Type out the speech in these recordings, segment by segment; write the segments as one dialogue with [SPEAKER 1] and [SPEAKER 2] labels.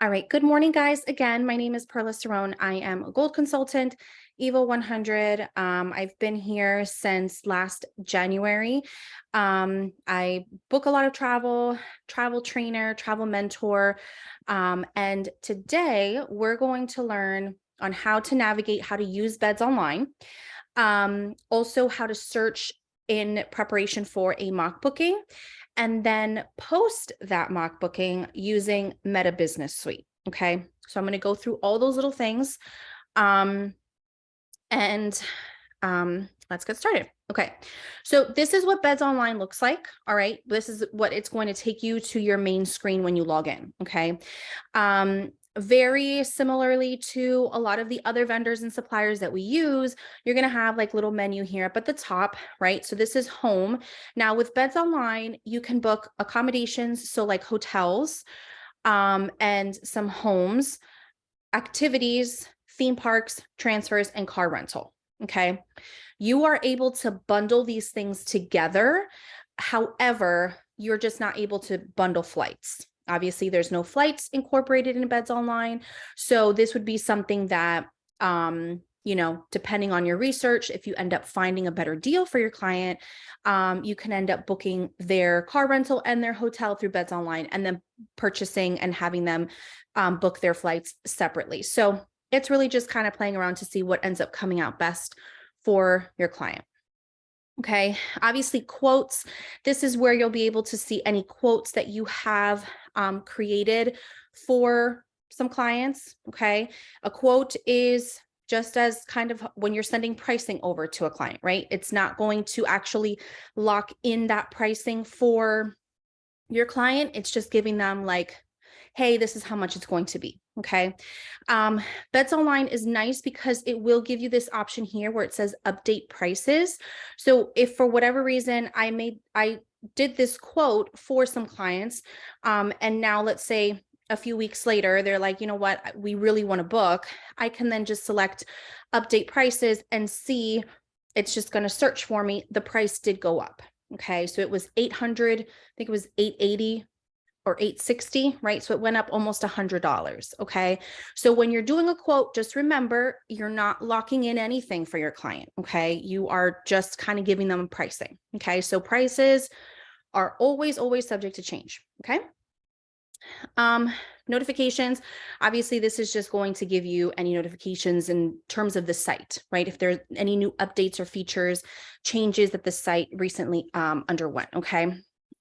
[SPEAKER 1] All right. Good morning, guys. Again, my name is Perla Cerrone. I am a gold consultant, Evo 100. I've been here since last January. I book a lot of travel trainer, travel mentor. And today we're going to learn on how to navigate, how to use Beds Online. Also how to search in preparation for a mock booking, and then post that mock booking using Meta Business Suite. Okay, so I'm going to go through all those little things, and let's get started. Okay, so this is what Beds Online looks like. All right, this is what it's going to take you to your main screen when you log in. Okay, very similarly to a lot of the other vendors and suppliers that we use, you're going to have like little menu here up at the top, right? So this is home. Now with Beds Online, you can book accommodations, so like hotels, and some homes, activities, theme parks, transfers, and car rental. Okay. You are able to bundle these things together. However, you're just not able to bundle flights. Obviously, there's no flights incorporated in Beds Online. So this would be something that, depending on your research, if you end up finding a better deal for your client, you can end up booking their car rental and their hotel through Beds Online, and then purchasing and having them book their flights separately. So it's really just kind of playing around to see what ends up coming out best for your client. Okay, obviously quotes. This is where you'll be able to see any quotes that you have created for some clients. Okay, a quote is just as kind of when you're sending pricing over to a client, right? It's not going to actually lock in that pricing for your client. It's just giving them like, hey, this is how much it's going to be. Okay. Beds Online is nice because it will give you this option here where it says update prices. So if for whatever reason I did this quote for some clients, and now let's say a few weeks later, they're like, you know what, we really want to book, I can then just select update prices and see it's just going to search for me. The price did go up. Okay. So it was 800, I think it was 880 or 860, right? So it went up almost $100. Okay. So when you're doing a quote, just remember you're not locking in anything for your client. Okay. You are just kind of giving them pricing. Okay. So prices are always subject to change. Okay. Notifications. Obviously, this is just going to give you any notifications in terms of the site, right? If there's any new updates or features, changes that the site recently underwent. Okay.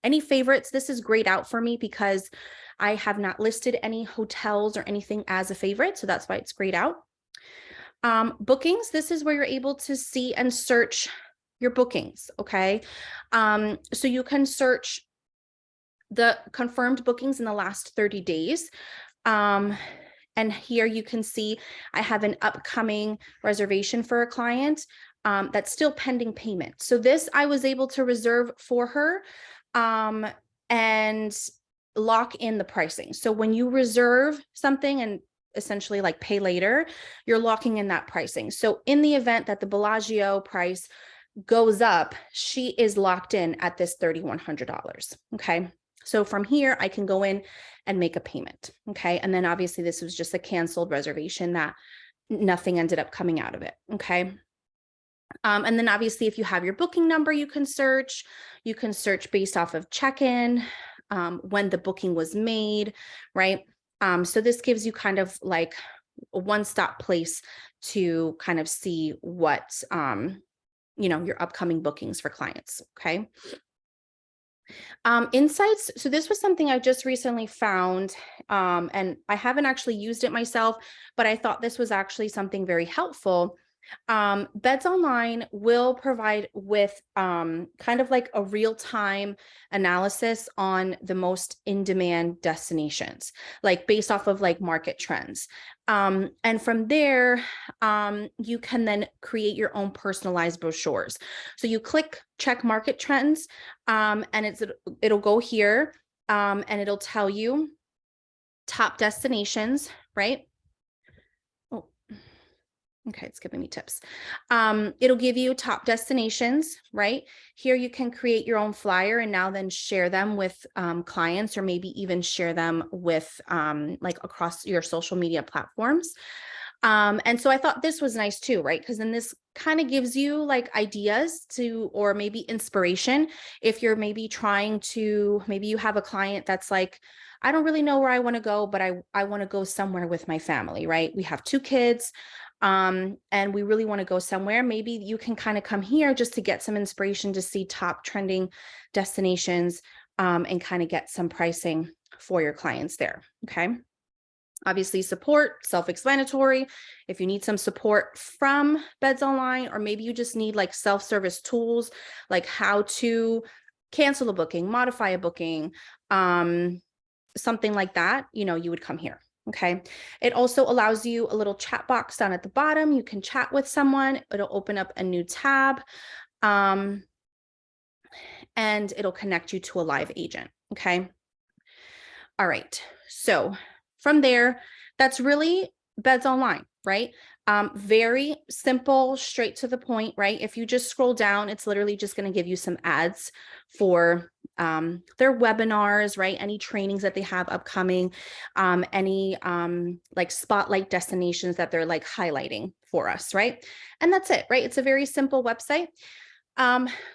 [SPEAKER 1] Any favorites? This is grayed out for me because I have not listed any hotels or anything as a favorite. So that's why it's grayed out. Bookings. This is where you're able to see and search your bookings. Okay. So you can search the confirmed bookings in the last 30 days. And here you can see I have an upcoming reservation for a client that's still pending payment. So this I was able to reserve for her and lock in the pricing. So when you reserve something and essentially like pay later, you're locking in that pricing. So in the event that the Bellagio price goes up, she is locked in at this $3,100. Okay. So from here, I can go in and make a payment. Okay. And then obviously this was just a canceled reservation that nothing ended up coming out of it. Okay. And then obviously if you have your booking number, you can search based off of check-in, when the booking was made, right? So this gives you kind of like a one-stop place to kind of see what, your upcoming bookings for clients. Okay. Insights. So this was something I just recently found, and I haven't actually used it myself, but I thought this was actually something very helpful. Beds Online will provide with kind of like a real-time analysis on the most in-demand destinations, like based off of like market trends. And from there, you can then create your own personalized brochures. So you click check market trends, and it'll go here, and it'll tell you top destinations, right? Okay, it's giving me tips. It'll give you top destinations, right? Here you can create your own flyer and now then share them with clients, or maybe even share them with like across your social media platforms. And so I thought this was nice too, right? Because then this kind of gives you like ideas to, or maybe inspiration if you're maybe trying to, maybe you have a client that's like, I don't really know where I want to go, but I want to go somewhere with my family, right? We have 2 kids. And we really want to go somewhere. Maybe you can kind of come here just to get some inspiration to see top trending destinations, and kind of get some pricing for your clients there. Okay. Obviously, support, self-explanatory. If you need some support from BedsOnline, or maybe you just need like self-service tools, like how to cancel a booking, modify a booking, something like that, you would come here. Okay. It also allows you a little chat box down at the bottom. You can chat with someone. It'll open up a new tab, and it'll connect you to a live agent. Okay. All right. So from there, that's really BedsOnline, right? Very simple, straight to the point, right? If you just scroll down, it's literally just going to give you some ads for their webinars, right? Any trainings that they have upcoming, any like spotlight destinations that they're like highlighting for us, right? And that's it, right? It's a very simple website.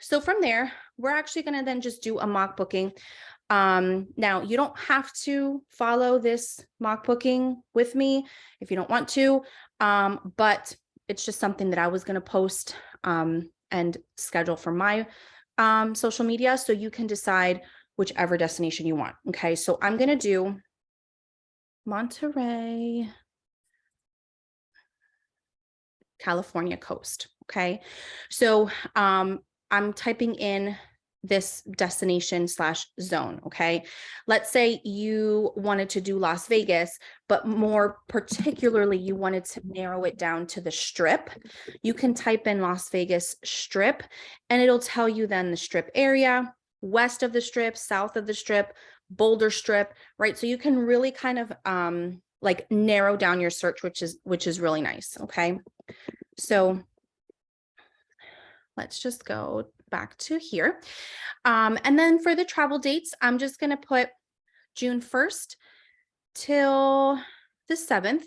[SPEAKER 1] So from there, we're actually going to then just do a mock booking. Now you don't have to follow this mock booking with me if you don't want to, but it's just something that I was going to post and schedule for my social media, so you can decide whichever destination you want. Okay, so I'm going to do Monterey, California coast. Okay, so I'm typing in this destination / zone. Okay. Let's say you wanted to do Las Vegas, but more particularly, you wanted to narrow it down to the Strip. You can type in Las Vegas Strip and it'll tell you then the Strip area, west of the Strip, south of the Strip, Boulder Strip, right? So you can really kind of like narrow down your search, which is really nice. Okay. So let's just go back to here. And then for the travel dates, I'm just going to put June 1st till the 7th.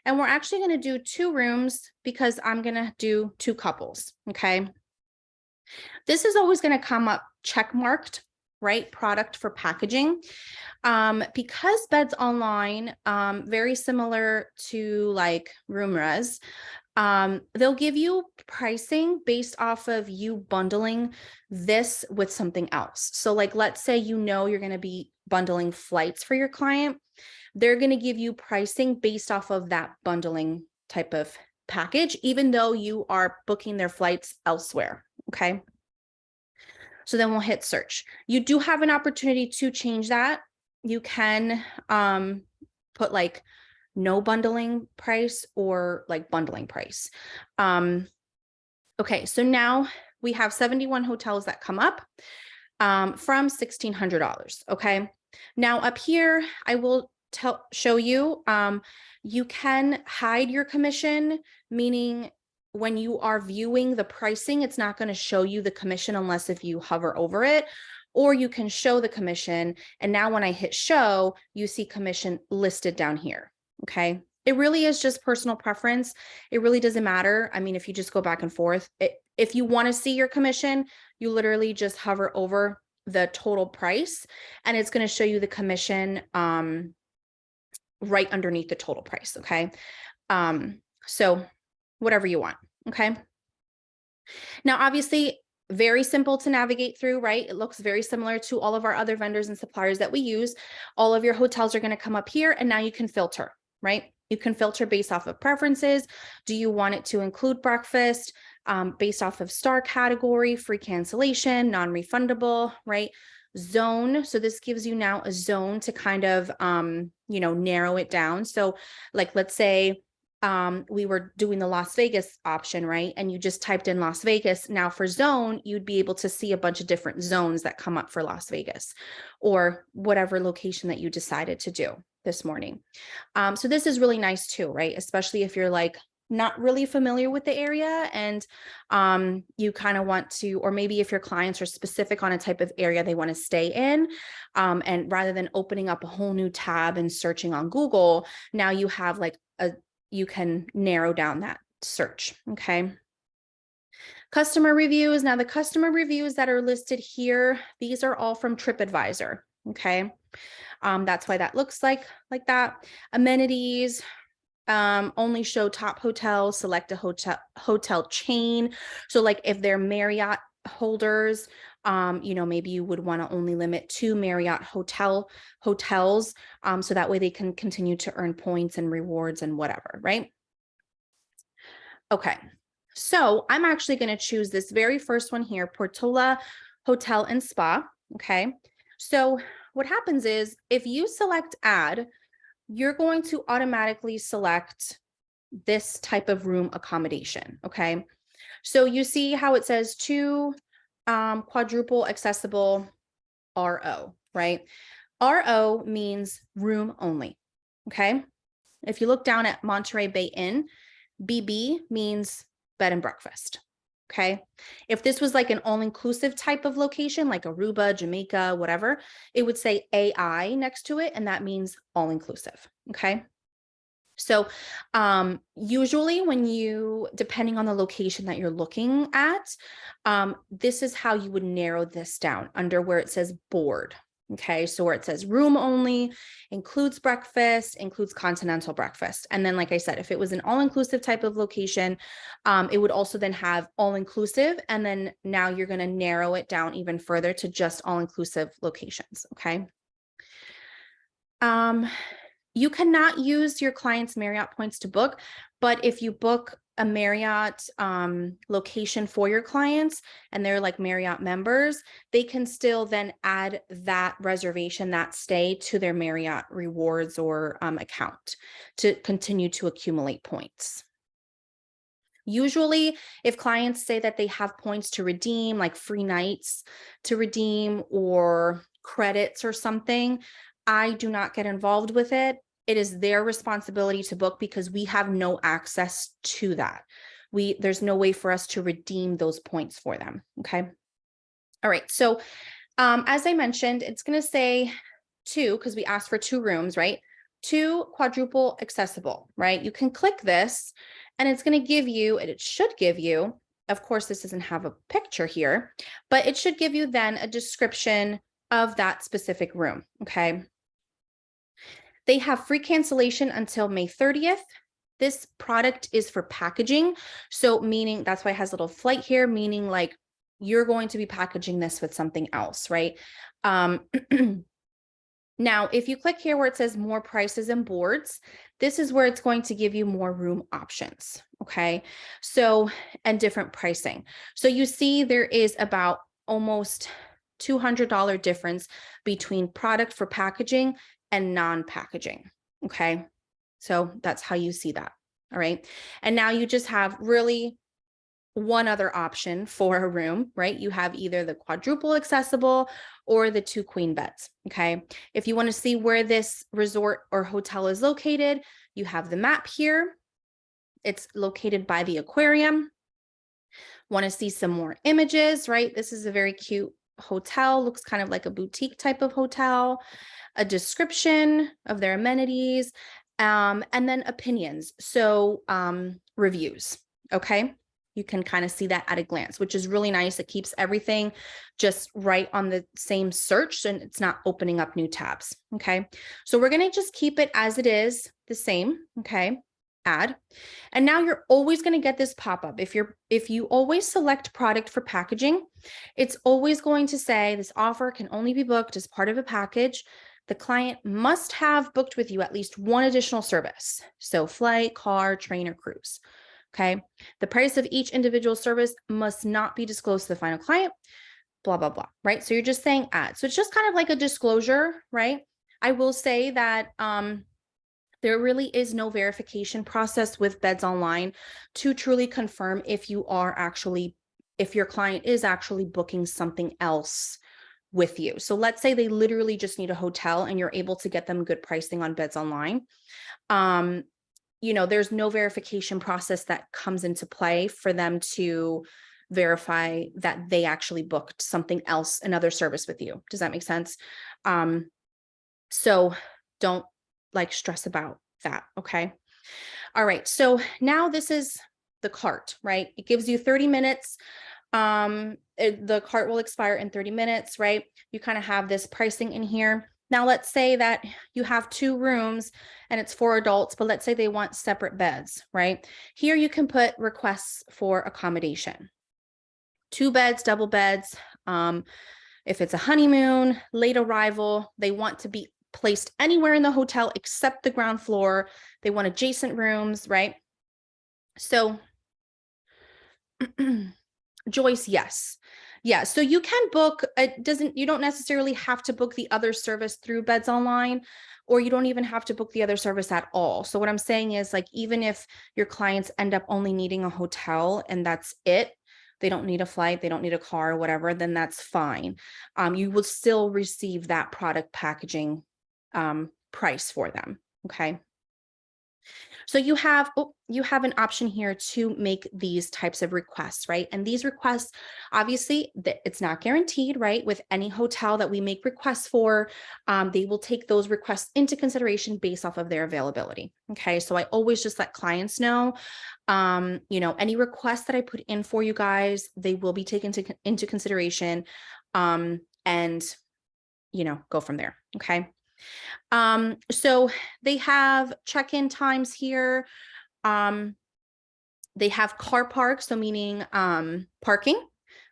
[SPEAKER 1] And we're actually going to do 2 rooms because I'm going to do 2 couples. Okay. This is always going to come up check marked, right? Product for packaging. Because BedsOnline, very similar to like RoomRes, they'll give you pricing based off of you bundling this with something else. So like, let's say, you're going to be bundling flights for your client. They're going to give you pricing based off of that bundling type of package, even though you are booking their flights elsewhere. Okay. So then we'll hit search. You do have an opportunity to change that. You can put like no bundling price or like bundling price. Okay, so now we have 71 hotels that come up from $1,600. Okay, now up here, I will show you, you can hide your commission, meaning when you are viewing the pricing, it's not going to show you the commission unless if you hover over it, or you can show the commission. And now when I hit show, you see commission listed down here. Okay. It really is just personal preference. It really doesn't matter. I mean, if you just go back and forth, if you want to see your commission, you literally just hover over the total price and it's going to show you the commission right underneath the total price. Okay. So whatever you want. Okay. Now, obviously, very simple to navigate through, right? It looks very similar to all of our other vendors and suppliers that we use. All of your hotels are going to come up here and now you can filter, right? You can filter based off of preferences. Do you want it to include breakfast, based off of star category, free cancellation, non-refundable, right? Zone. So this gives you now a zone to kind of, narrow it down. So like, let's say, we were doing the Las Vegas option, right? And you just typed in Las Vegas. Now for zone, you'd be able to see a bunch of different zones that come up for Las Vegas or whatever location that you decided to do this morning. So this is really nice too, right? Especially if you're like not really familiar with the area and you kind of want to, or maybe if your clients are specific on a type of area they want to stay in, and rather than opening up a whole new tab and searching on Google, now you have like you can narrow down that search. Okay. Customer reviews. Now the customer reviews that are listed here, these are all from TripAdvisor. Okay. That's why that looks like that. Amenities, only show top hotels, select a hotel chain. So like if they're Marriott holders, maybe you would want to only limit to Marriott hotels. So that way they can continue to earn points and rewards and whatever, right? Okay. So I'm actually going to choose this very first one here, Portola Hotel and Spa. Okay. So what happens is if you select add, you're going to automatically select this type of room accommodation. Okay. So you see how it says to quadruple accessible RO, right? RO means room only. Okay. If you look down at Monterey Bay Inn, BB means bed and breakfast. Okay. If this was like an all-inclusive type of location, like Aruba, Jamaica, whatever, it would say AI next to it, and that means all-inclusive. Okay. So usually when you, depending on the location that you're looking at, this is how you would narrow this down under where it says board. Okay, so where it says room only, includes breakfast, includes continental breakfast. And then, like I said, if it was an all-inclusive type of location, it would also then have all-inclusive. And then now you're going to narrow it down even further to just all-inclusive locations. Okay. You cannot use your client's Marriott points to book, but if you book a Marriott location for your clients and they're like Marriott members, they can still then add that reservation, that stay to their Marriott rewards or account to continue to accumulate points. Usually, if clients say that they have points to redeem, like free nights to redeem or credits or something, I do not get involved with it. It is their responsibility to book because we have no access to that. There's no way for us to redeem those points for them. Okay. All right. So as I mentioned, it's going to say 2 because we asked for 2 rooms, right? 2 quadruple accessible, right? You can click this and it's going to give you, and it should give you, of course, this doesn't have a picture here, but it should give you then a description of that specific room. Okay. They have free cancellation until May 30th. This product is for packaging. So meaning that's why it has a little flight here, meaning like you're going to be packaging this with something else, right? Now, if you click here where it says more prices and boards, this is where it's going to give you more room options. Okay. So, and different pricing. So you see there is about almost $200 difference between product for packaging and non-packaging. Okay. So that's how you see that. All right. And now you just have really one other option for a room, right? You have either the quadruple accessible or the 2 queen beds. Okay. If you want to see where this resort or hotel is located, you have the map here. It's located by the aquarium. Want to see some more images, right? This is a very cute hotel, looks kind of like a boutique type of hotel. A description of their amenities, and then opinions. So reviews, okay? You can kind of see that at a glance, which is really nice. It keeps everything just right on the same search and it's not opening up new tabs, okay? So we're gonna just keep it as it is, the same, okay? Add. And now you're always going to get this pop-up. If you always select product for packaging, it's always going to say this offer can only be booked as part of a package. The client must have booked with you at least one additional service. So flight, car, train, or cruise. Okay. The price of each individual service must not be disclosed to the final client, blah, blah, blah. Right. So you're just saying add. So it's just kind of like a disclosure, right? I will say that there really is no verification process with BedsOnline to truly confirm if your client is actually booking something else with you. So let's say they literally just need a hotel and you're able to get them good pricing on BedsOnline. there's no verification process that comes into play for them to verify that they actually booked something else, another service with you. Does that make sense? So don't stress about that. Okay. All right. So now this is the cart, right? It gives you 30 minutes. The cart will expire in 30 minutes, right? You kind of have this pricing in here. Now, let's say that you have 2 rooms and it's 4 adults, but let's say they want separate beds, right? Here you can put requests for accommodation. 2 beds, double beds. If it's a honeymoon, late arrival, they want to be placed anywhere in the hotel except the ground floor. They want adjacent rooms, right? So Joyce, yes. Yeah, so you can book, you don't necessarily have to book the other service through BedsOnline, or you don't even have to book the other service at all. So what I'm saying is, even if your clients end up only needing a hotel and that's it, they don't need a flight, they don't need a car or whatever, then that's fine. You will still receive that product packaging price for them, okay? So you have an option here to make these types of requests, right? And these requests, obviously, it's not guaranteed, right? With any hotel that we make requests for, they will take those requests into consideration based off of their availability. Okay, so I always just let clients know, any requests that I put in for you guys, they will be taken into consideration, and go from there. Okay. So they have check-in times here. They have car park, so meaning parking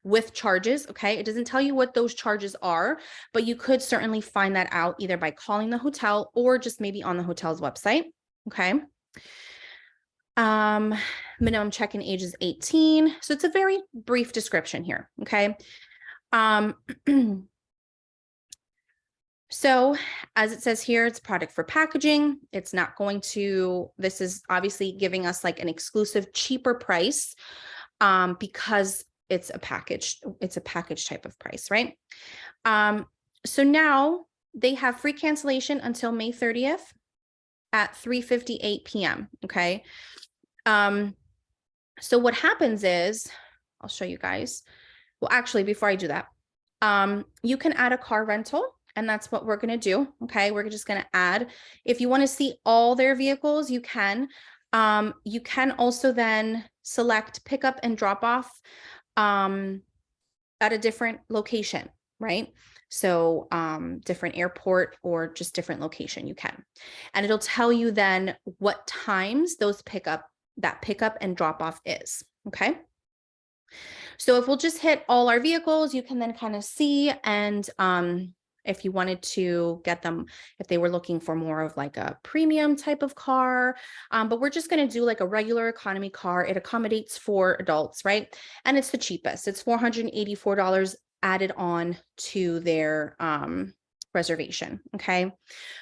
[SPEAKER 1] with charges. Okay. It doesn't tell you what those charges are, but you could certainly find that out either by calling the hotel or just maybe on the hotel's website. Okay. Minimum check-in age is 18. So it's a very brief description here. Okay. So as it says here, it's product for packaging. It's not going to, this is obviously giving us an exclusive cheaper price, because it's a package type of price, right? So now they have free cancellation until May 30th at 3:58 p.m. Okay. So what happens is, I'll show you guys. Well, actually, before I do that, you can add a car rental. And that's what we're going to do. Okay. We're just going to add, if you want to see all their vehicles, you can. You can also then select pickup and drop off at a different location, right? So different airport or just different location, you can. And it'll tell you then what times that pickup and drop off is. Okay. So if we'll just hit all our vehicles, you can then kind of see, and if you wanted to get them, if they were looking for more of a premium type of car, but we're just going to do a regular economy car. It accommodates 4 adults, right? And it's the cheapest. It's $484 added on to their reservation. Okay.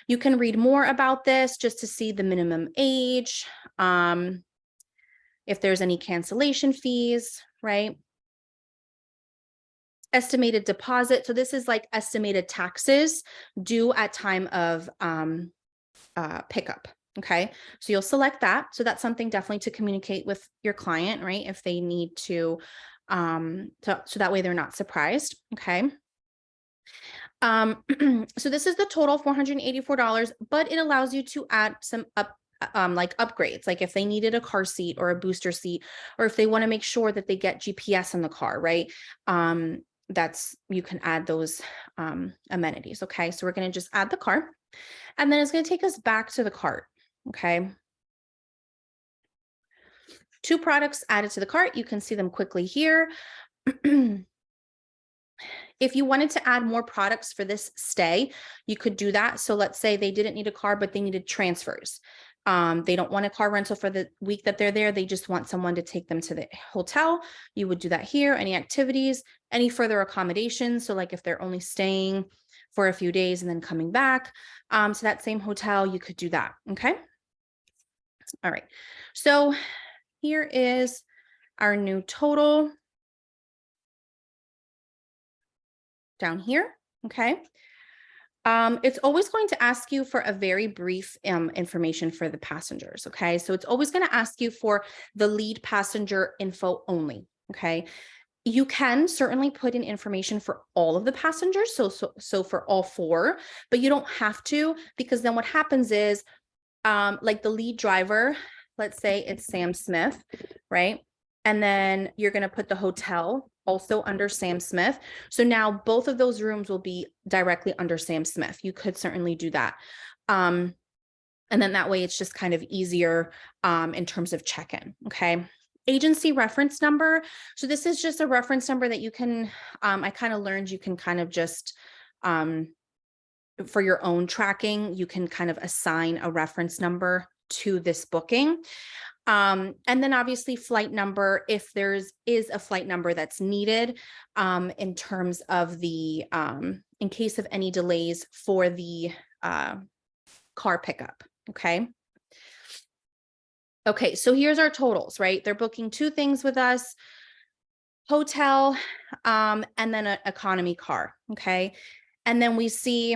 [SPEAKER 1] You can read more about this just to see the minimum age, if there's any cancellation fees, right? Estimated deposit. So this is estimated taxes due at time of pickup. Okay. So you'll select that. So that's something definitely to communicate with your client, right? If they need to, so that way they're not surprised. Okay. So this is the total $484, but it allows you to add some upgrades, if they needed a car seat or a booster seat, or if they want to make sure that they get GPS in the car, right? You can add those amenities. Okay. So we're going to just add the car, and then it's going to take us back to the cart. Okay. 2 products added to the cart. You can see them quickly here. If you wanted to add more products for this stay, you could do that. So let's say they didn't need a car, but they needed transfers. They don't want a car rental for the week that they're there. They just want someone to take them to the hotel. You would do that here. Any activities, any further accommodations. So if they're only staying for a few days and then coming back to that same hotel, you could do that. Okay. All right. So here is our new total down here. Okay. It's always going to ask you for a very brief information for the passengers. Okay. So it's always going to ask you for the lead passenger info only. Okay. You can certainly put in information for all of the passengers. So for all four, but you don't have to, because then what happens is, like the lead driver, let's say it's Sam Smith, right? And then you're going to put the hotel also under Sam Smith. So now both of those rooms will be directly under Sam Smith. You could certainly do that. And then that way it's just kind of easier in terms of check-in. Okay. Agency reference number. So this is just a reference number that you can, I kind of learned you can kind of just, for your own tracking, you can kind of assign a reference number to this booking. And then obviously flight number, if is a flight number that's needed in terms of the, in case of any delays for the car pickup. Okay. Okay. So here's our totals, right? They're booking two things with us, hotel, and then an economy car. Okay. And then we see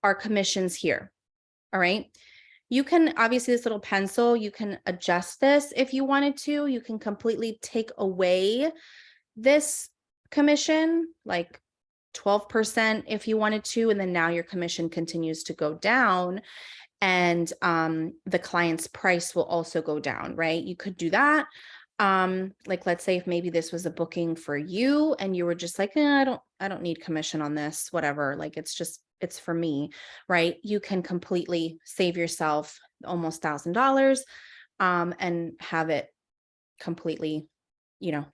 [SPEAKER 1] our commissions here. All right. You can obviously this little pencil, you can adjust this if you wanted to. You can completely take away this commission, like 12% if you wanted to, and then now your commission continues to go down, and the client's price will also go down, right? You could do that. Like let's say if maybe this was a booking for you and you were just like, I don't need commission on this, whatever. Like it's for me, right? You can completely save yourself almost $1,000 and have it completely,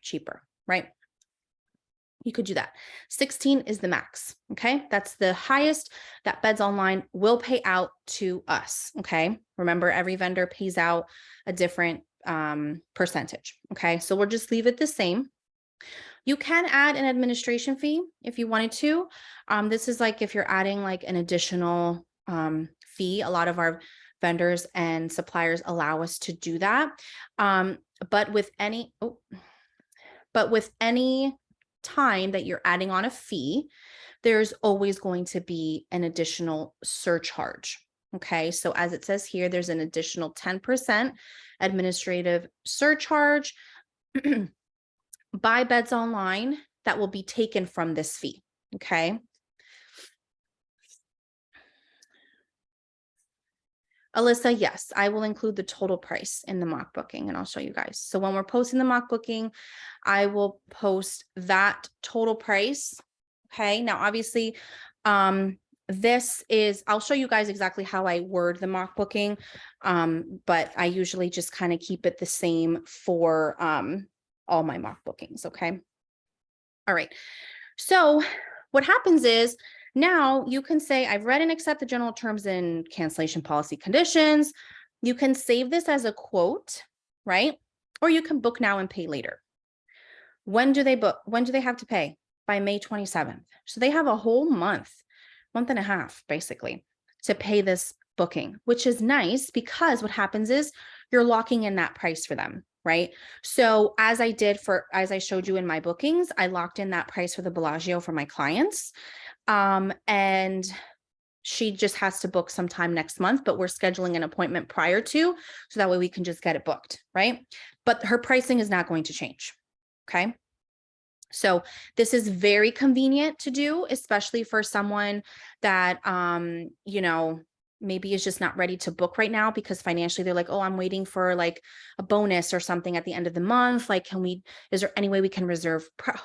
[SPEAKER 1] cheaper, right? You could do that. 16 is the max. Okay. That's the highest that BedsOnline will pay out to us. Okay. Remember, every vendor pays out a different percentage. Okay. So we'll just leave it the same. You can add an administration fee if you wanted to. This is like if you're adding like an additional fee. A lot of our vendors and suppliers allow us to do that. But with any time that you're adding on a fee, there's always going to be an additional surcharge. Okay, so as it says here, there's an additional 10% administrative surcharge by BedsOnline that will be taken from this fee. Okay. Alyssa, yes, I will include the total price in the mock booking and I'll show you guys. So when we're posting the mock booking, I will post that total price. Okay. Now, obviously, I'll show you guys exactly how I word the mock booking. But I usually just kind of keep it the same for all my mock bookings. Okay. All right. So what happens is now you can say, I've read and accept the general terms and cancellation policy conditions. You can save this as a quote, right? Or you can book now and pay later. When do they book? When do they have to pay? By May 27th. So they have a whole month and a half, basically, to pay this booking, which is nice because what happens is you're locking in that price for them, right? So as I showed you in my bookings, I locked in that price for the Bellagio for my clients. And she just has to book sometime next month, but we're scheduling an appointment prior to, so that way we can just get it booked, right? But her pricing is not going to change. Okay. So this is very convenient to do, especially for someone that, maybe is just not ready to book right now because financially they're like, oh, I'm waiting for like a bonus or something at the end of the month. Like, is there any way we can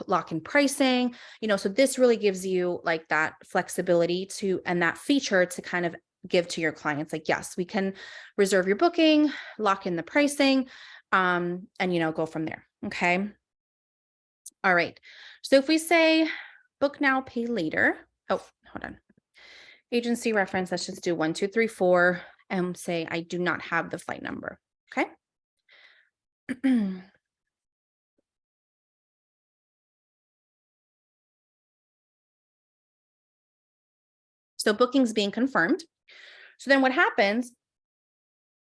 [SPEAKER 1] lock in pricing? So this really gives you like that flexibility and that feature to kind of give to your clients. Like, yes, we can reserve your booking, lock in the pricing, and, go from there. Okay. All right. So if we say book now, pay later. Oh, hold on. Agency reference, let's just do 1, 2, 3, 4 and say I do not have the flight number. Okay. So booking's being confirmed. So then what happens,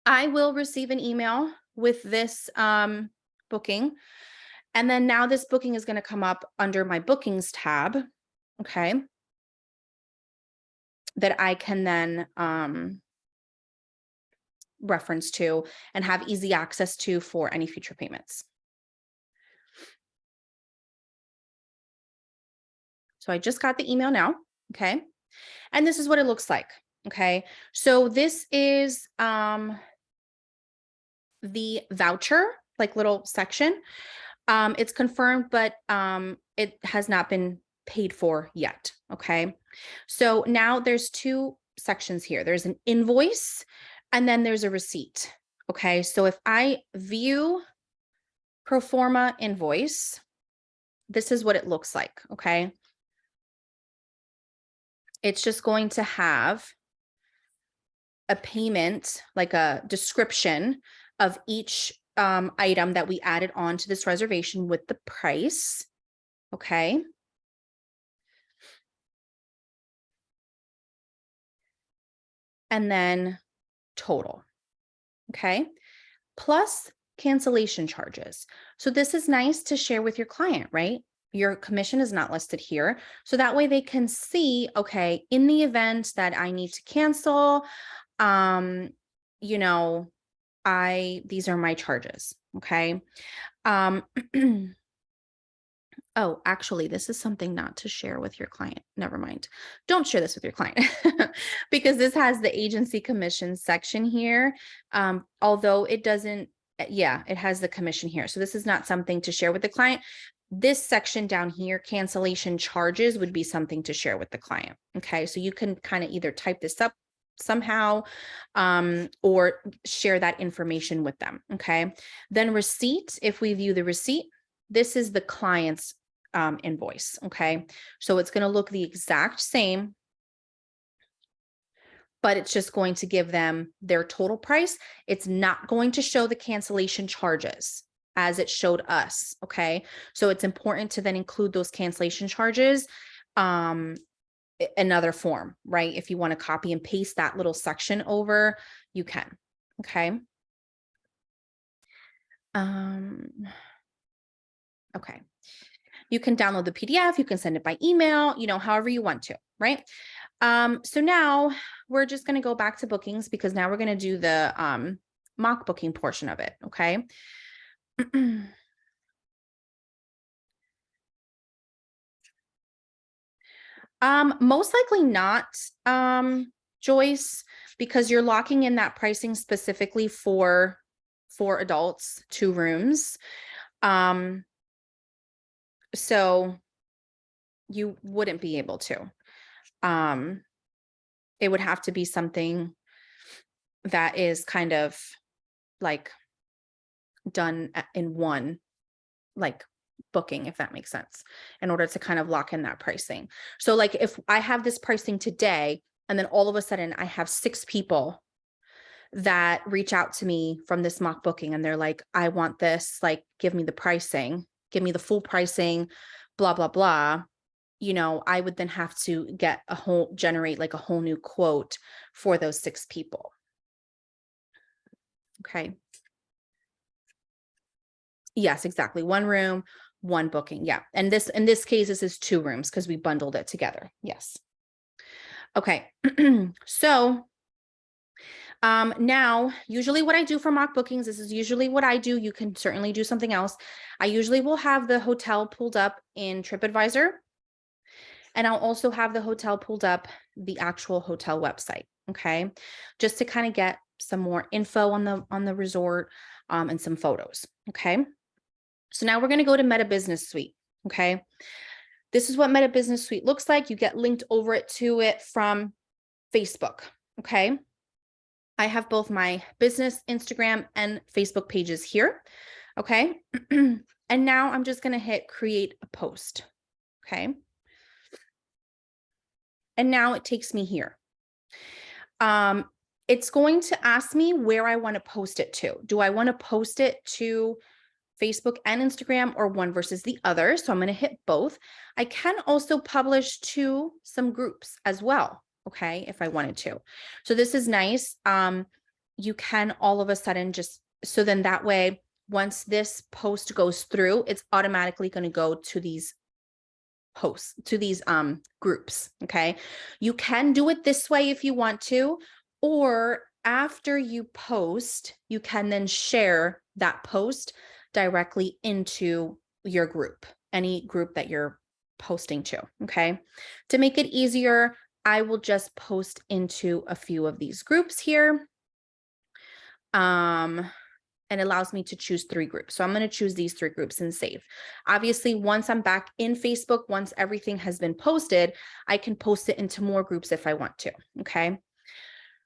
[SPEAKER 1] I will receive an email with this booking. And then now this booking is going to come up under my bookings tab. Okay. that I can then reference to and have easy access to for any future payments. So I just got the email now, okay? And this is what it looks like, okay? So this is the voucher, like little section. It's confirmed, but it has not been paid for yet, okay? So now there's two sections here. There's an invoice and then there's a receipt, okay? So if I view pro forma invoice, this is what it looks like, okay? It's just going to have a payment, like a description of each item that we added on to this reservation with the price, okay? And then total, okay? Plus cancellation charges. So this is nice to share with your client, right? Your commission is not listed here. So that way they can see, okay, in the event that I need to cancel, you know, these are my charges, okay? Oh, actually, this is something not to share with your client. Never mind. Don't share this with your client because this has the agency commission section here. Although it doesn't, yeah, it has the commission here. So this is not something to share with the client. This section down here, cancellation charges, would be something to share with the client. Okay, so you can kind of either type this up somehow or share that information with them. Okay, then receipt, if we view the receipt, this is the client's invoice. Okay, so it's going to look the exact same, but it's just going to give them their total price. It's not going to show the cancellation charges as it showed us. Okay, so it's important to then include those cancellation charges another form, right? If you want to copy and paste that little section over, you can. Okay. Okay. You can download the PDF, you can send it by email, you know, however you want to, right? So now we're just going to go back to bookings because now we're going to do the mock booking portion of it. Okay. Most likely not, Joyce, because you're locking in that pricing specifically for adults, 2 rooms. So you wouldn't be able to. It would have to be something that is kind of like done in one, like booking, if that makes sense, in order to kind of lock in that pricing. So like if I have this pricing today, and then all of a sudden I have 6 people that reach out to me from this mock booking and they're like, I want this, like, give me the pricing, give me the full pricing, blah, blah, blah. You know, I would then have to generate like a whole new quote for those 6 people. Okay. Yes, exactly. 1 room, 1 booking. Yeah. And in this case, this is 2 rooms because we bundled it together. Yes. Okay. So now, usually what I do for mock bookings, this is usually what I do. You can certainly do something else. I usually will have the hotel pulled up in TripAdvisor, and I'll also have the hotel pulled up the actual hotel website. Okay, just to kind of get some more info on the resort and some photos. Okay, so now we're going to go to Meta Business Suite. Okay, this is what Meta Business Suite looks like. You get linked over to it from Facebook. Okay. I have both my business Instagram and Facebook pages here. Okay. And now I'm just going to hit create a post. Okay. And now it takes me here. It's going to ask me where I want to post it to. Do I want to post it to Facebook and Instagram or one versus the other? So I'm going to hit both. I can also publish to some groups as well. Okay, if I wanted to. So this is nice. You can all of a sudden so then that way, once this post goes through, it's automatically going to go to these posts, to these groups. Okay. You can do it this way if you want to, or after you post, you can then share that post directly into your group, any group that you're posting to. Okay. To make it easier, I will just post into a few of these groups here. And allows me to choose 3 groups. So I'm going to choose these 3 groups and save. Obviously, once I'm back in Facebook, once everything has been posted, I can post it into more groups if I want to. Okay.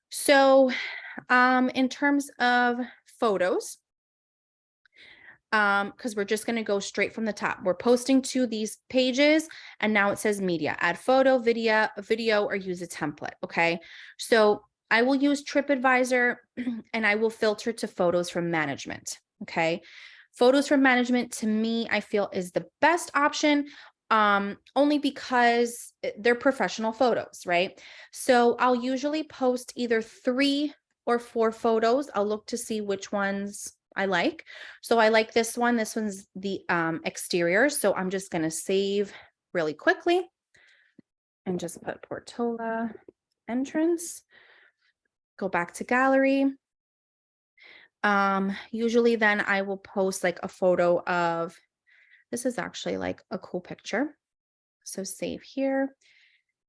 [SPEAKER 1] So in terms of photos, because we're just going to go straight from the top. We're posting to these pages, and now it says media, add photo, video, or use a template. Okay. So I will use TripAdvisor and I will filter to photos from management. Okay. Photos from management, to me, I feel is the best option, only because they're professional photos, right? So I'll usually post either 3 or 4 photos. I'll look to see which ones I like. So I like this one. This one's the exterior. So I'm just going to save really quickly and just put Portola entrance. Go back to gallery. Usually then I will post like a photo of, this is actually like a cool picture. So save here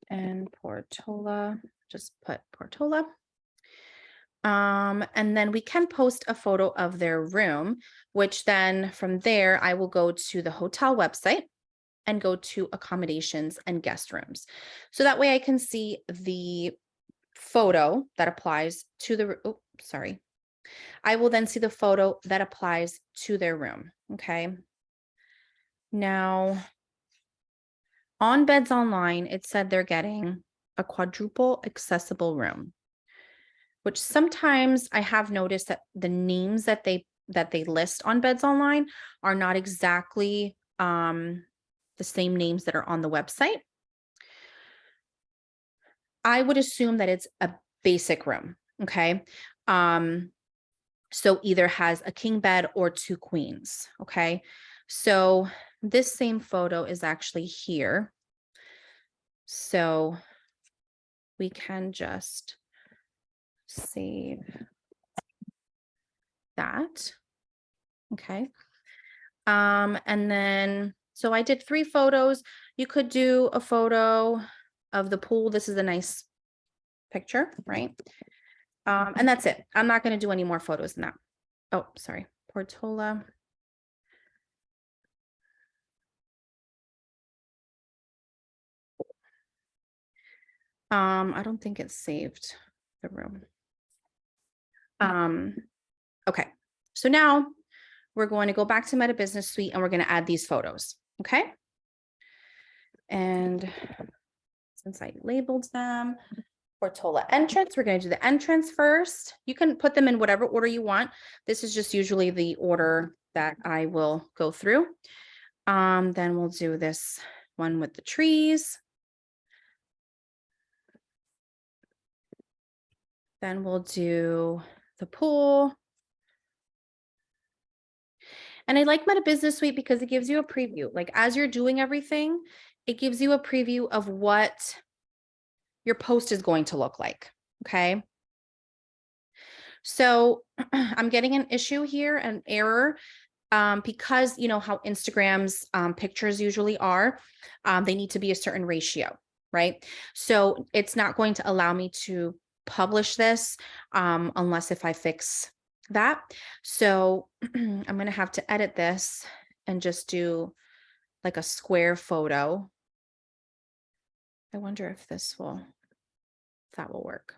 [SPEAKER 1] and Portola, just put Portola. And then we can post a photo of their room, which then from there, I will go to the hotel website and go to accommodations and guest rooms. So that way I can see the photo that applies to the, oh, sorry. I will then see the photo that applies to their room. Okay. Now, on BedsOnline, it said they're getting a quadruple accessible room, which sometimes I have noticed that the names that they list on BedsOnline are not exactly the same names that are on the website. I would assume that it's a basic room. Okay. So either has a king bed or 2 queens. Okay. So this same photo is actually here. So we can just save that. Okay. And then, so I did 3 photos. You could do a photo of the pool. This is a nice picture, right? And that's it. I'm not going to do any more photos than that. Oh, sorry. Portola. I don't think it's saved the room. Okay. So now we're going to go back to Meta Business Suite and we're going to add these photos. Okay. And since I labeled them, Portola entrance, we're going to do the entrance first. You can put them in whatever order you want. This is just usually the order that I will go through. Then we'll do this one with the trees. Then we'll do the pool. And I like Meta Business Suite because it gives you a preview. Like as you're doing everything, it gives you a preview of what your post is going to look like. Okay. So I'm getting an issue here, an error, because you know how Instagram's pictures usually are, they need to be a certain ratio, right? So it's not going to allow me to publish this unless if I fix that. So I'm going to have to edit this and just do like a square photo. I wonder if that will work.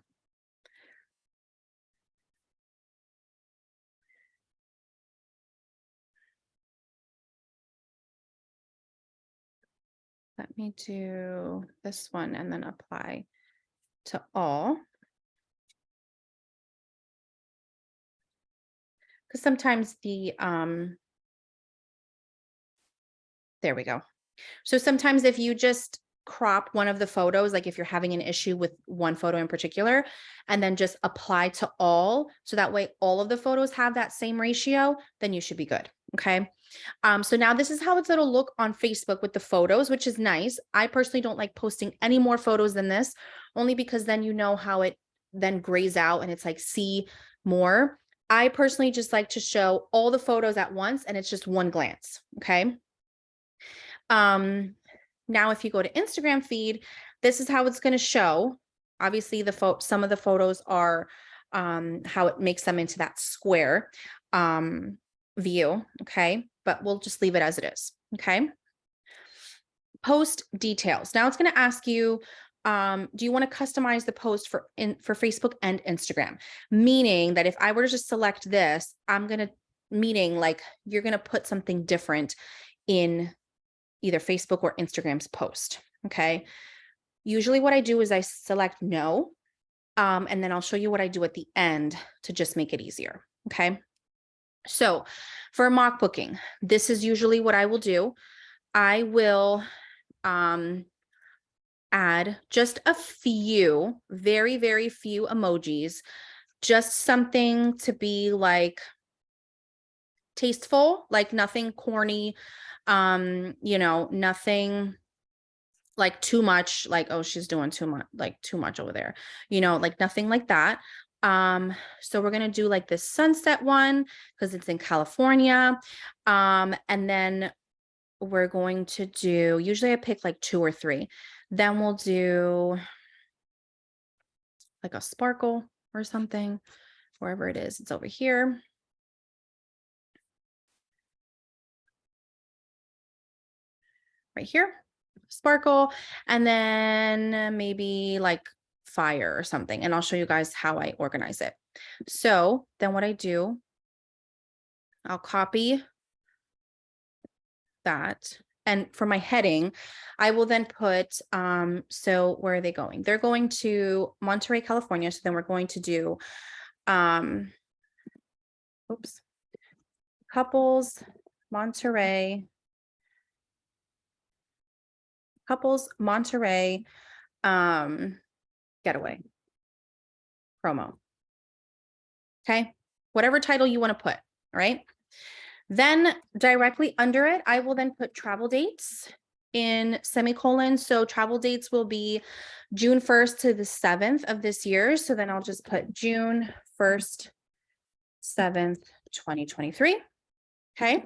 [SPEAKER 1] Let me do this one and then apply to all. Because sometimes the, there we go. So sometimes if you just crop one of the photos, like if you're having an issue with one photo in particular, and then just apply to all, so that way all of the photos have that same ratio, then you should be good. Okay. So now this is how it'll look on Facebook with the photos, which is nice. I personally don't like posting any more photos than this, only because then you know how it then grays out and it's like see more. I personally just like to show all the photos at once and it's just one glance. Okay. Now if you go to Instagram feed, this is how it's going to show. Obviously some of the photos are how it makes them into that square view. Okay. But we'll just leave it as it is. Okay. Post details. Now it's going to ask you, do you want to customize the post for Facebook and Instagram? Meaning that if I were to just select this, meaning like you're going to put something different in either Facebook or Instagram's post. Okay. Usually what I do is I select no. And then I'll show you what I do at the end to just make it easier. Okay. So for a mock booking, this is usually what I will do. I will add just a few, very, very few emojis, just something to be like tasteful, like nothing corny, nothing like too much, like, oh, she's doing too much over there, like nothing like that. So we're going to do like this sunset one because it's in California. And then we're going to do, usually I pick like 2 or 3. Then we'll do like a sparkle or something, wherever it is. It's over here. Right here, sparkle, and then maybe like fire or something. And I'll show you guys how I organize it. So then what I do, I'll copy that. And for my heading, I will then put, so where are they going? They're going to Monterey, California. So then we're going to do, couples, Monterey, getaway promo. Okay. Whatever title you want to put. All right. Then directly under it, I will then put travel dates in semicolons. So travel dates will be June 1st to the 7th of this year. So then I'll just put June 1st, 7th, 2023. Okay.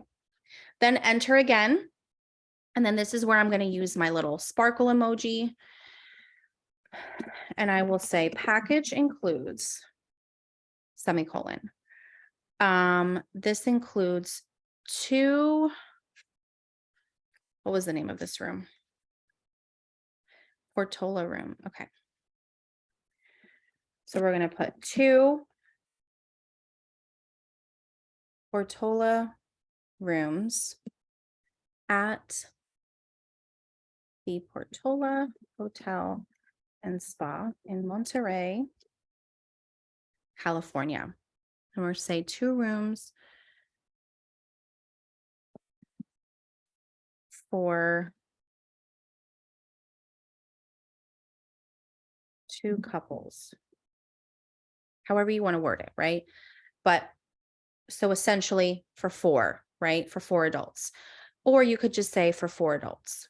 [SPEAKER 1] Then enter again. And then this is where I'm going to use my little sparkle emoji. And I will say package includes semicolon. This includes 2, what was the name of this room? Portola room. Okay. So we're going to put 2 Portola rooms at the Portola Hotel and Spa in Monterey, California. And we're say 2 rooms for 2 couples. However you want to word it, right? But so essentially for 4, right? For 4 adults. Or you could just say for 4 adults.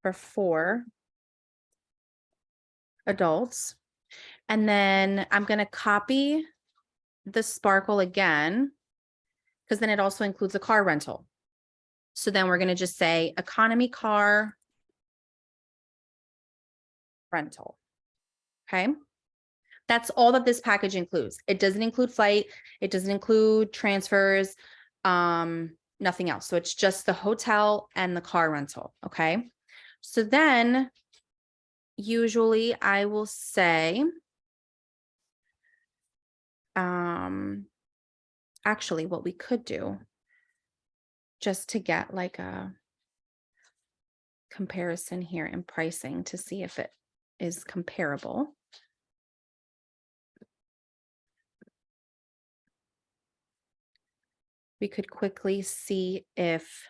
[SPEAKER 1] For 4 adults. And then I'm going to copy the sparkle again, because then it also includes a car rental. So then we're going to just say economy car rental. Okay. That's all that this package includes. It doesn't include flight. It doesn't include transfers, nothing else. So it's just the hotel and the car rental. Okay. So then usually I will say, actually what we could do just to get like a comparison here in pricing to see if it is comparable. We could quickly see if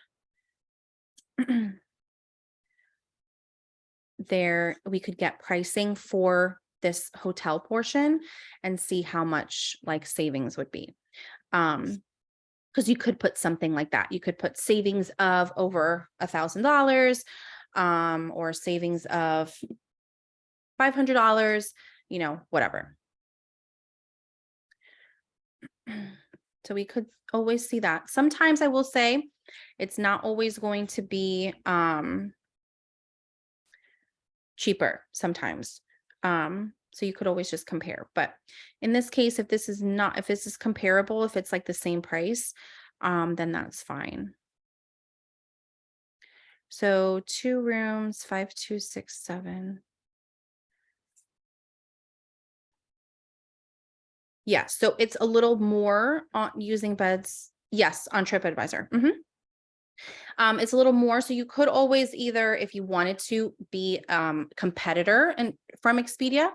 [SPEAKER 1] we could get pricing for this hotel portion and see how much like savings would be. because you could put something like that. You could put savings of over $1,000, or savings of $500, whatever. So we could always see that. Sometimes I will say it's not always going to be cheaper sometimes. So you could always just compare. But in this case, if this is comparable, if it's like the same price, then that's fine. So 2 rooms, 5,267. Yes, so it's a little more on using beds. Yes, on TripAdvisor. It's a little more. So you could always either, if you wanted to be competitor and from Expedia,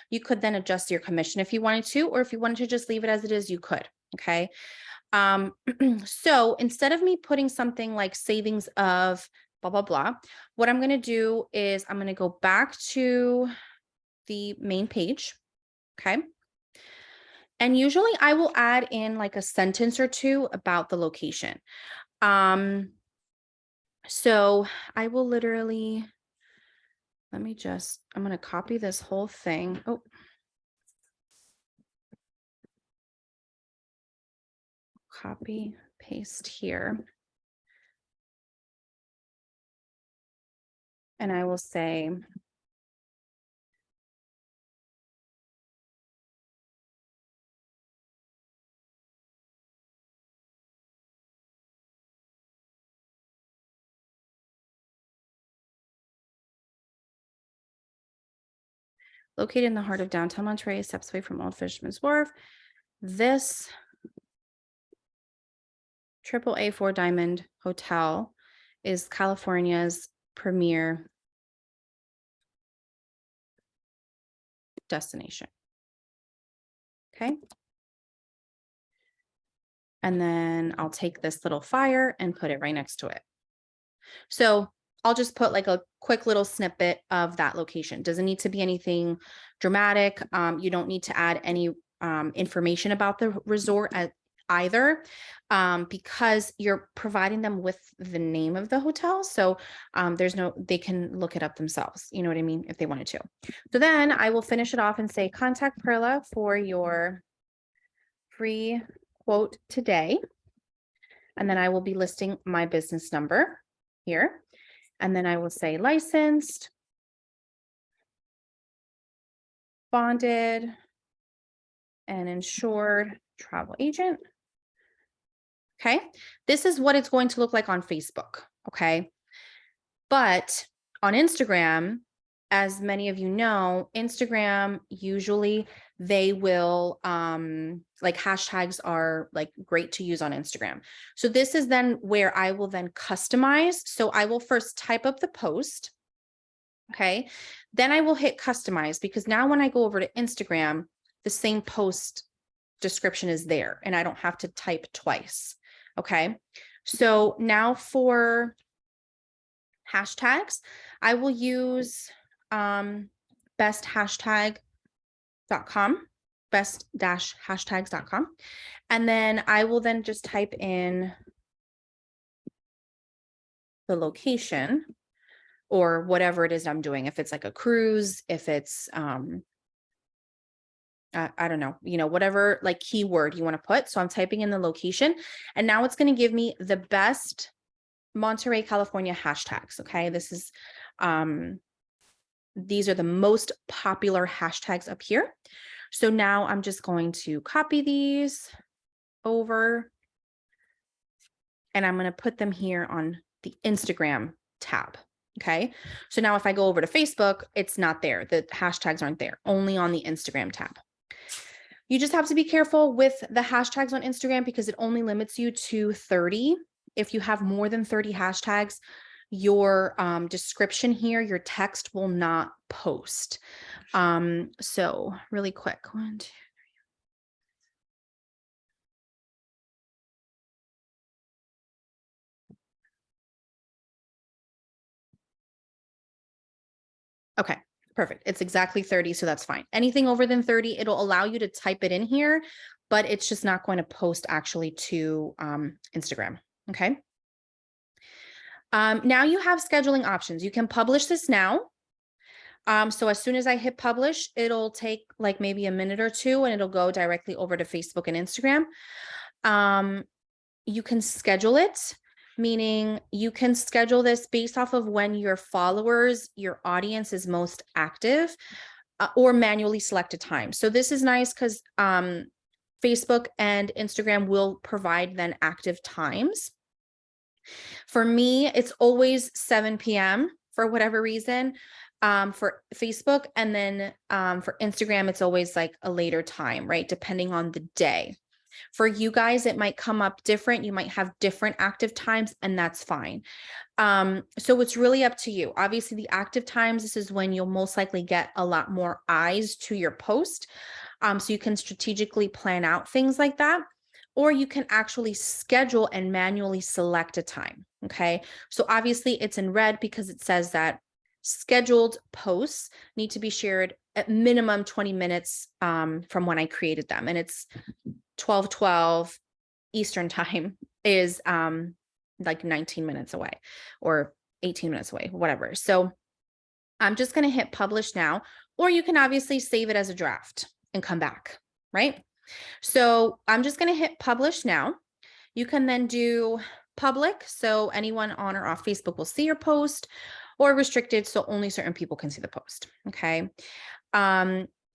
[SPEAKER 1] you could then adjust your commission if you wanted to, or if you wanted to just leave it as it is, you could. Okay. So instead of me putting something like savings of blah, blah, blah, what I'm going to do is I'm going to go back to the main page. Okay. And usually I will add in like a sentence or two about the location. So I will literally, I'm going to copy this whole thing. Oh, copy, paste here. And I will say, located in the heart of downtown Monterey, steps away from Old Fisherman's Wharf. This AAA 4-diamond hotel is California's premier destination. Okay. And then I'll take this little fire and put it right next to it. So I'll just put like a quick little snippet of that location. Doesn't need to be anything dramatic. You don't need to add any information about the resort either, because you're providing them with the name of the hotel. So they can look it up themselves. You know what I mean? If they wanted to. So then I will finish it off and say, contact Perla for your free quote today. And then I will be listing my business number here. And then I will say licensed, bonded, and insured travel agent. Okay. This is what it's going to look like on Facebook. Okay. But on Instagram, as many of you know, Instagram, usually they will, like hashtags are like great to use on Instagram. So this is then where I will then customize. So I will first type up the post. Okay. Then I will hit customize, because now when I go over to Instagram, the same post description is there and I don't have to type twice. Okay. So now for hashtags, I will use besthashtag.com, best-hashtags.com. And then I will then just type in the location or whatever it is I'm doing. If it's like a cruise, if it's, I don't know, whatever like keyword you want to put. So I'm typing in the location, and now it's going to give me the best Monterey, California hashtags. Okay. This is, these are the most popular hashtags up here. So now I'm just going to copy these over and I'm going to put them here on the Instagram tab. Okay. So now if I go over to Facebook, it's not there. The hashtags aren't there, only on the Instagram tab. You just have to be careful with the hashtags on Instagram because it only limits you to 30. If you have more than 30 hashtags, your description here, your text will not post. So really quick, 1, 2. Okay, perfect. It's exactly 30, so that's fine. Anything over than 30, it'll allow you to type it in here, but it's just not going to post actually to Instagram. Okay. Now you have scheduling options. You can publish this now. So as soon as I hit publish, it'll take like maybe a minute or two and it'll go directly over to Facebook and Instagram. You can schedule it, meaning you can schedule this based off of when your followers, your audience is most active, or manually select a time. So this is nice because Facebook and Instagram will provide then active times. For me, it's always 7 p.m. for whatever reason, for Facebook. And then for Instagram, it's always like a later time, right? Depending on the day. For you guys, it might come up different. You might have different active times, and that's fine. So it's really up to you. Obviously, the active times, this is when you'll most likely get a lot more eyes to your post. So you can strategically plan out things like that, or you can actually schedule and manually select a time. Okay. So obviously it's in red because it says that scheduled posts need to be shared at minimum 20 minutes from when I created them. And it's 12:12 Eastern time is like 19 minutes away or 18 minutes away, whatever. So I'm just going to hit publish now, or you can obviously save it as a draft and come back, right? So I'm just going to hit publish now. You can then do public, so anyone on or off Facebook will see your post, or restricted, so only certain people can see the post. Okay.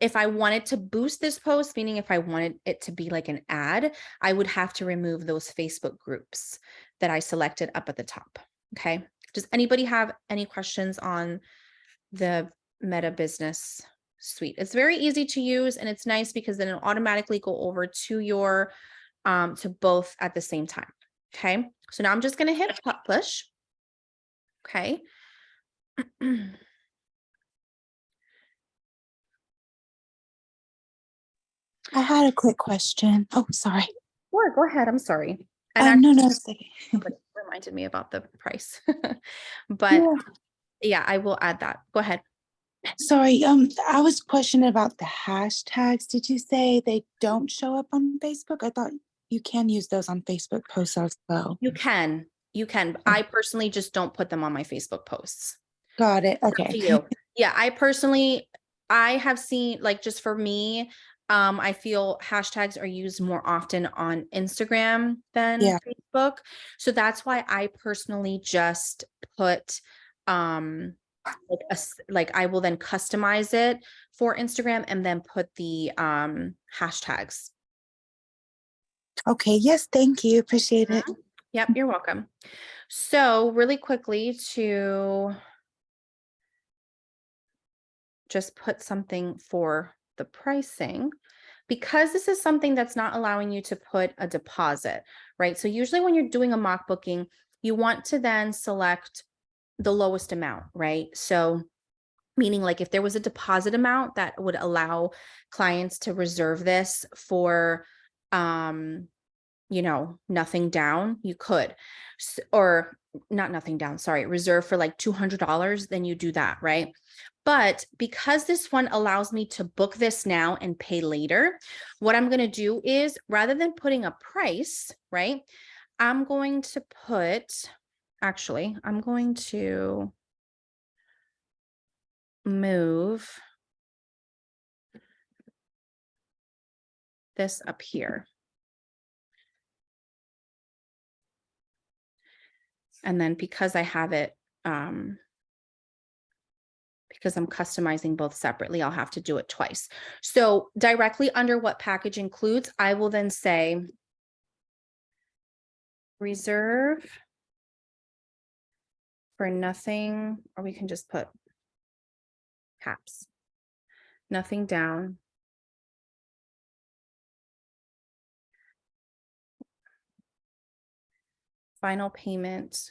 [SPEAKER 1] If I wanted to boost this post, meaning if I wanted it to be like an ad, I would have to remove those Facebook groups that I selected up at the top. Okay. Does anybody have any questions on the Meta Business Suite? It's very easy to use, and it's nice because then it'll automatically go over to your to both at the same time. Okay. So now I'm just going to hit publish. Okay.
[SPEAKER 2] I had a quick question. Oh, sorry.
[SPEAKER 1] Sure, go ahead. I'm sorry. And
[SPEAKER 2] No,
[SPEAKER 1] actually,
[SPEAKER 2] it's okay.
[SPEAKER 1] somebody reminded me about the price. But
[SPEAKER 2] Yeah.
[SPEAKER 1] yeah, I will add that. Go ahead.
[SPEAKER 2] Sorry. I was questioning about the hashtags. Did you say they don't show up on Facebook? I thought you can use those on Facebook posts as well.
[SPEAKER 1] You can. You can. I personally just don't put them on my Facebook posts.
[SPEAKER 2] Got it.
[SPEAKER 1] Up
[SPEAKER 2] Okay.
[SPEAKER 1] to you. Yeah, I have seen, like, just for me, I feel hashtags are used more often on Instagram than
[SPEAKER 2] Yeah.
[SPEAKER 1] Facebook. So that's why I personally just put like I will then customize it for Instagram and then put the hashtags.
[SPEAKER 2] Okay. Yes. Thank you. Appreciate it.
[SPEAKER 1] Yep, you're welcome. So really quickly to just put something for the pricing, because this is something that's not allowing you to put a deposit, right? So usually when you're doing a mock booking, you want to then select the lowest amount, right? So meaning like if there was a deposit amount that would allow clients to reserve this for nothing down, you could. Or not nothing down, sorry, reserve for like $200, then you do that, right? But because this one allows me to book this now and pay later, what I'm going to do is, rather than putting a price, right, I'm going to move this up here. And then because I have it, because I'm customizing both separately, I'll have to do it twice. So directly under what package includes, I will then say reserve for nothing, or we can just put caps, nothing down. Final payment,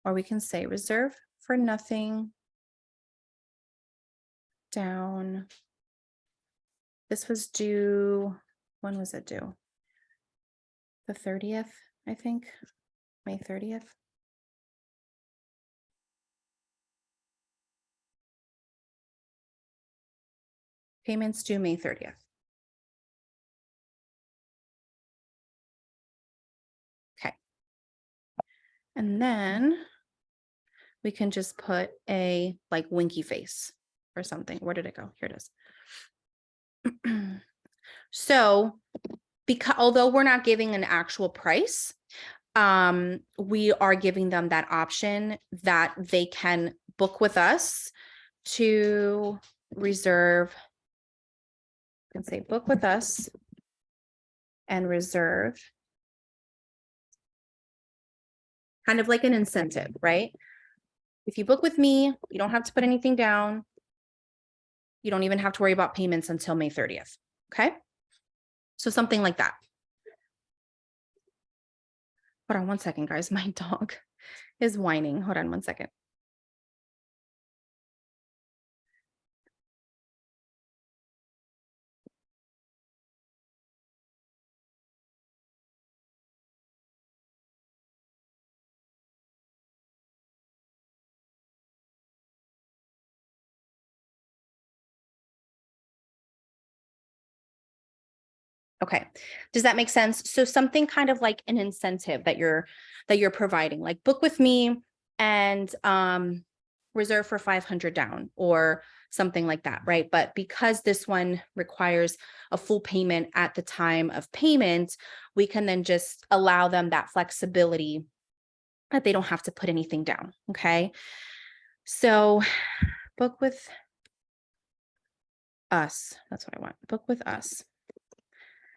[SPEAKER 1] or we can say reserve for nothing down. This was due, when was it due? The 30th, I think, May 30th. Payments due May 30th. And then we can just put a like winky face or something. Where did it go? Here it is. So because although we're not giving an actual price, we are giving them that option that they can book with us to reserve. You can say book with us and reserve. Kind of like an incentive, right? If you book with me, you don't have to put anything down. You don't even have to worry about payments until May 30th. Okay. So something like that. Hold on one second, guys. My dog is whining. Hold on one second. Okay. Does that make sense? So something kind of like an incentive that you're providing, like book with me and reserve for 500 down or something like that, right? But because this one requires a full payment at the time of payment, we can then just allow them that flexibility that they don't have to put anything down. Okay. So book with us. That's what I want. Book with us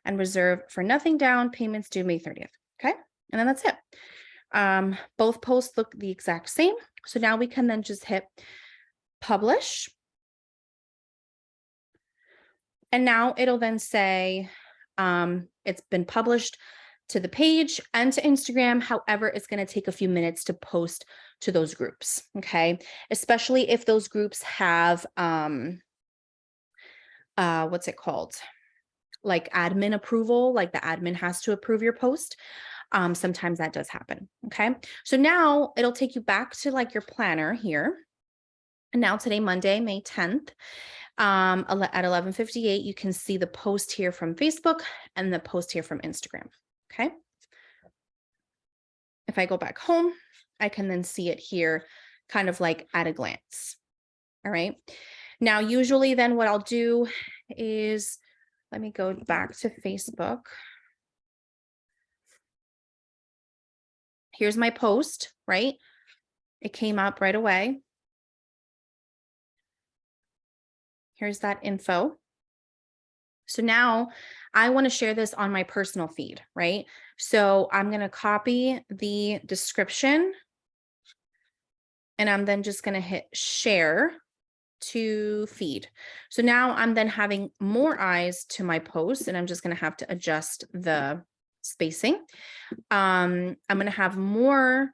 [SPEAKER 1] and reserve for nothing down, payments due May 30th. Okay. And then that's it. Both posts look the exact same. So now we can then just hit publish. And now it'll then say it's been published to the page and to Instagram. However, it's going to take a few minutes to post to those groups. Okay. Especially if those groups have what's it called? Like admin approval, like the admin has to approve your post. Sometimes that does happen. Okay. So now it'll take you back to like your planner here. And now today, Monday, May 10th, at 11:58, you can see the post here from Facebook and the post here from Instagram. Okay. If I go back home, I can then see it here kind of like at a glance. All right. Now, usually then what I'll do is, let me go back to Facebook. Here's my post, right? It came up right away. Here's that info. So now I want to share this on my personal feed, right? So I'm going to copy the description and I'm then just going to hit share to feed. So now I'm then having more eyes to my post and I'm just going to have to adjust the spacing. I'm going to have more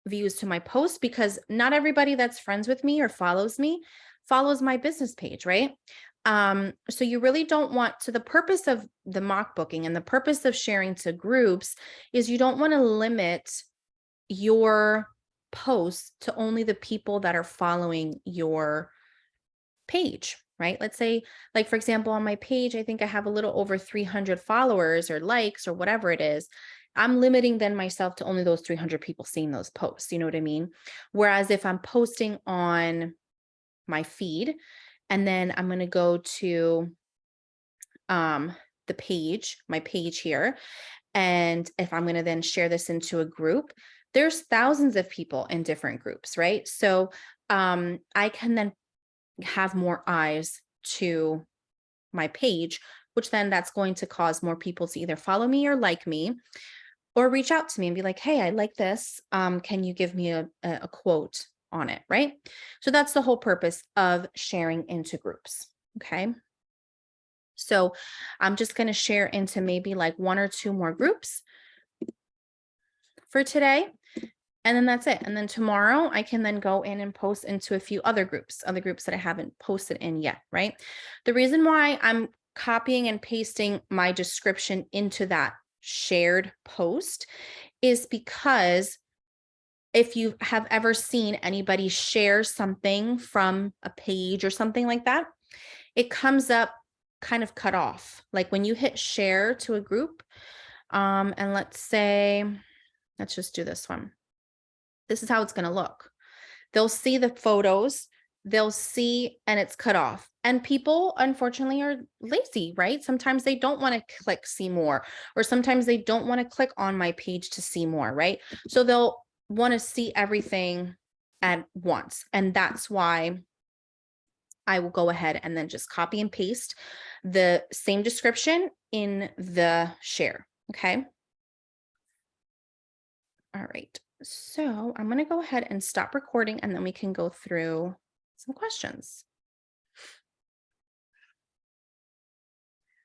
[SPEAKER 1] views to my post because not everybody that's friends with me or follows me follows my business page, right? So you really don't want to, the purpose of the mock booking and the purpose of sharing to groups is you don't want to limit your posts to only the people that are following your page, right? Let's say, like, for example, on my page, I think I have a little over 300 followers or likes or whatever it is. I'm limiting then myself to only those 300 people seeing those posts. You know what I mean? Whereas if I'm posting on my feed and then I'm going to go to the page, my page here. And if I'm going to then share this into a group, there's thousands of people in different groups, right? So I can then have more eyes to my page, which then that's going to cause more people to either follow me or like me or reach out to me and be like, hey, I like this. Can you give me a quote on it, right? So that's the whole purpose of sharing into groups, okay? So I'm just going to share into maybe like 1 or 2 more groups for today. And then that's it. And then tomorrow I can then go in and post into a few other groups that I haven't posted in yet, right? The reason why I'm copying and pasting my description into that shared post is because if you have ever seen anybody share something from a page or something like that, it comes up kind of cut off. Like when you hit share to a group, and let's say, let's just do this one. This is how it's going to look. They'll see the photos, they'll see, and it's cut off. And people, unfortunately, are lazy, right? Sometimes they don't want to click see more, or sometimes they don't want to click on my page to see more, right? So they'll want to see everything at once. And that's why I will go ahead and then just copy and paste the same description in the share. Okay. All right. So I'm going to go ahead and stop recording, and then we can go through some questions.